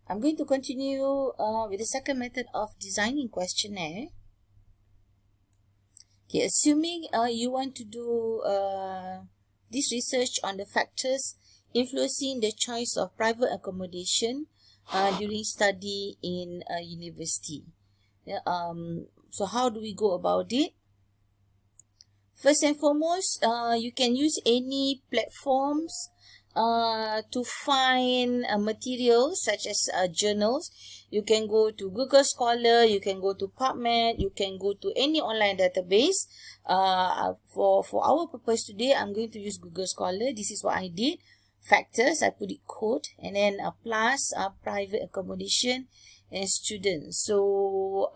I'm going to continue with the second method of designing questionnaire. Okay, assuming you want to do this research on the factors influencing the choice of private accommodation during study in a university. Yeah, so how do we go about it? First and foremost, you can use any platforms to find materials such as journals. You can go to Google Scholar, you can go to PubMed, you can go to any online database. For our purpose today, I'm going to use Google Scholar. This is what I did. Factors, I put it quote, and then plus private accommodation and students. So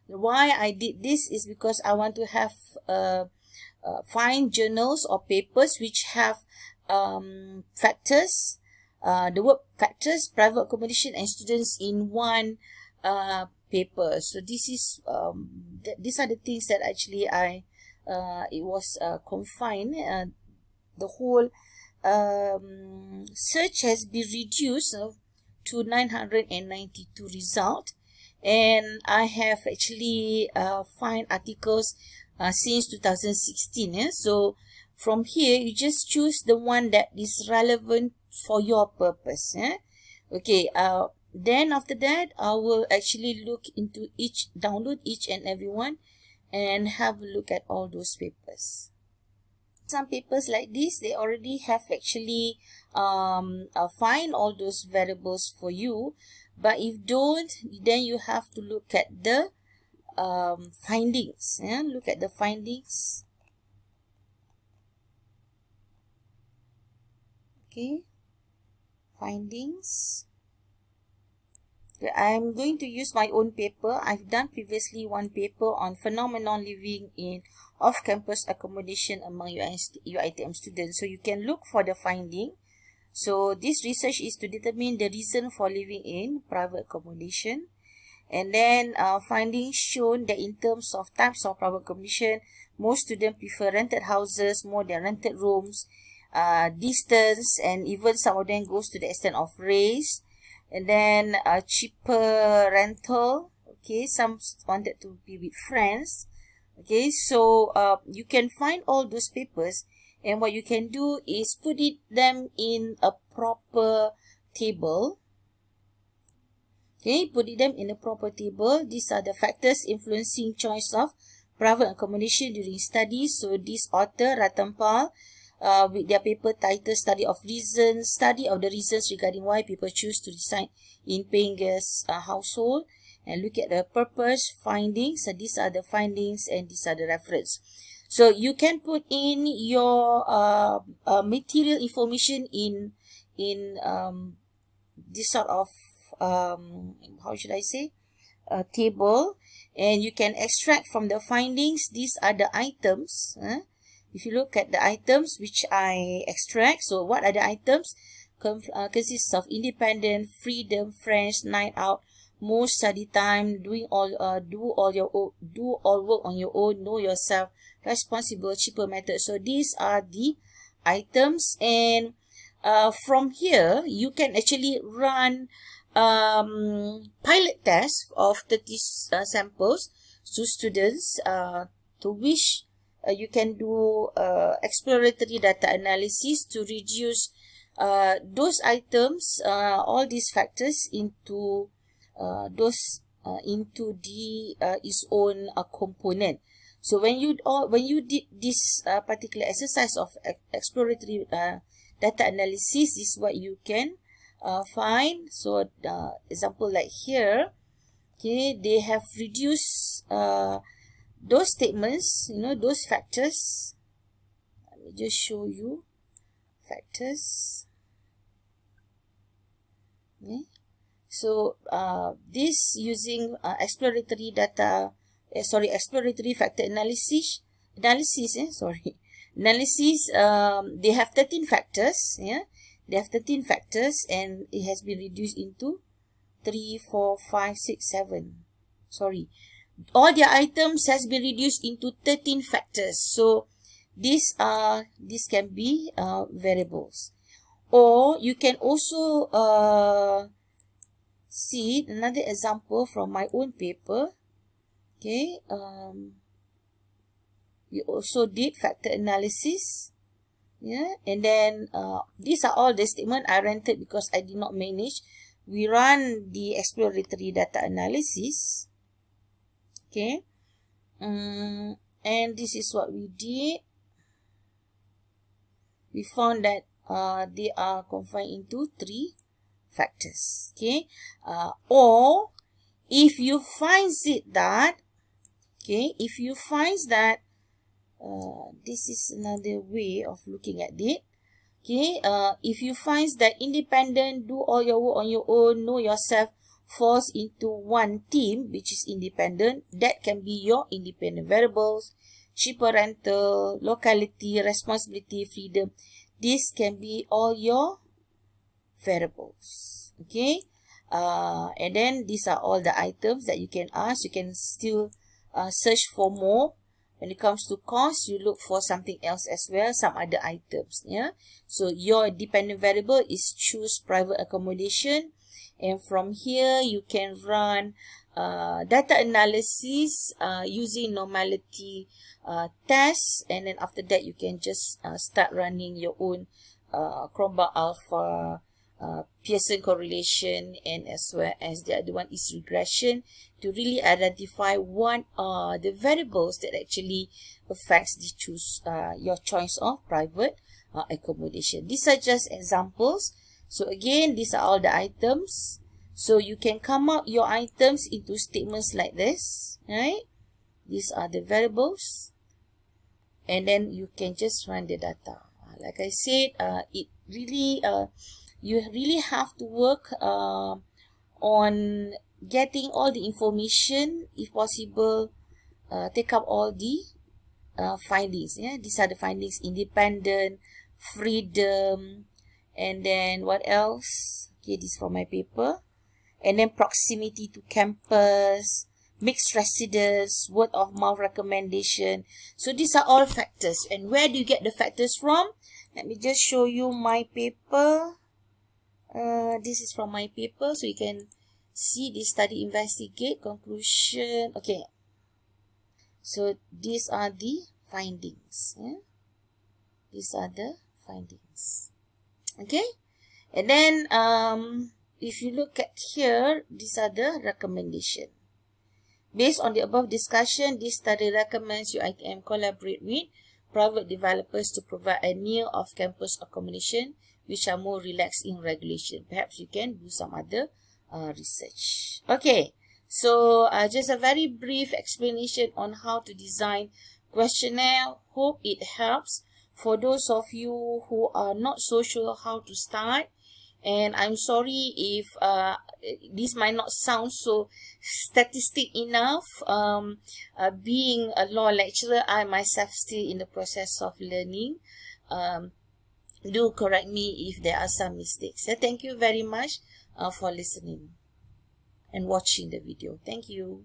why I did this is because I want to have find journals or papers which have factors, the word factors, private accommodation and students in one paper. So this is these are the things that actually it was confined. The whole search has been reduced to 992 result, and I have actually find articles since 2016. So from here you just choose the one that is relevant for your purpose. Okay, then after that I will actually look into download each and every one and have a look at all those papers. Some papers like this, they already have actually find all those variables for you, but if don't, then you have to look at the findings. Look at the findings. Okay, findings. Okay, I'm going to use my own paper. I've done previously one paper on phenomenon living in off-campus accommodation among UiTM students. So you can look for the finding. So this research is to determine the reason for living in private accommodation. And then findings shown that in terms of types of private accommodation, most students prefer rented houses more than rented rooms, distance, and even some of them goes to the extent of race. And then cheaper rental. Okay, some wanted to be with friends. Okay, so you can find all those papers, and what you can do is put them in a proper table. Okay, put them in a proper table. These are the factors influencing choice of private accommodation during studies. So this author, Ratampal, with their paper titled Study of the Reasons Regarding Why People Choose to Reside in Paying Guest Household, and look at the purpose, findings. So these are the findings and these are the reference. So you can put in your material information in this sort of how should I say, a table, and you can extract from the findings. These are the items. If you look at the items which I extract, so what are the items? Consists of independent, freedom, friends, night out, more study time, do all work on your own, know yourself, responsible, cheaper method. So these are the items, and from here you can actually run pilot tests of 30 samples to students, to which you can do exploratory data analysis to reduce those items, all these factors into its own component. So when you did this particular exercise of exploratory data analysis, this is what you can find. So example like here, okay, they have reduced those statements, those factors. Let me just show you factors. Okay. So this using exploratory factor analysis. They have 13 factors. They have 13 factors, and it has been reduced into 3, 4, 5, 6, 7. Sorry. All their items has been reduced into 13 factors. So these can be variables. Or you can also see another example from my own paper. Okay, we also did factor analysis. Yeah, and then these are all the statement I rented because I did not manage. We run the exploratory data analysis. Okay, and this is what we did. We found that they are confined into 3 factors. Okay, or if you find it that, okay, if you find that, this is another way of looking at it. Okay, if you find that independent, do all your work on your own, know yourself, falls into one team, which is independent, that can be your independent variables, cheaper rental, locality, responsibility, freedom. This can be all your variables. Okay, and then these are all the items that you can ask. You can still search for more. When it comes to cost, you look for something else as well, some other items. Yeah. So your dependent variable is choose private accommodation, and from here you can run data analysis using normality tests, and then after that you can just start running your own Cronbach alpha, Pearson correlation, and as well as the other one is regression, to really identify what are the variables that actually affects the your choice of private accommodation. These are just examples. So again, these are all the items. So you can come up your items into statements like this, right? These are the variables, and then you can just run the data. Like I said, it really you really have to work on getting all the information. If possible, take up all the findings. Yeah, these are the findings: independent, freedom, and then what else? Okay, this is from my paper. And then proximity to campus, mixed residence, word of mouth recommendation. So these are all factors. And where do you get the factors from? Let me just show you my paper. This is from my paper, so you can see the study, investigate, conclusion. Okay, so these are the findings. Yeah? These are the findings. Okay, and then if you look at here, these are the recommendation. Based on the above discussion, this study recommends UiTM collaborate with private developers to provide a near off-campus accommodation which are more relaxed in regulation. Perhaps you can do some other research. Okay, so just a very brief explanation on how to design questionnaire. Hope it helps for those of you who are not so sure how to start. And I'm sorry if this might not sound so statistic enough. Being a law lecturer, I myself still in the process of learning. Do correct me if there are some mistakes. Thank you very much for listening and watching the video. Thank you.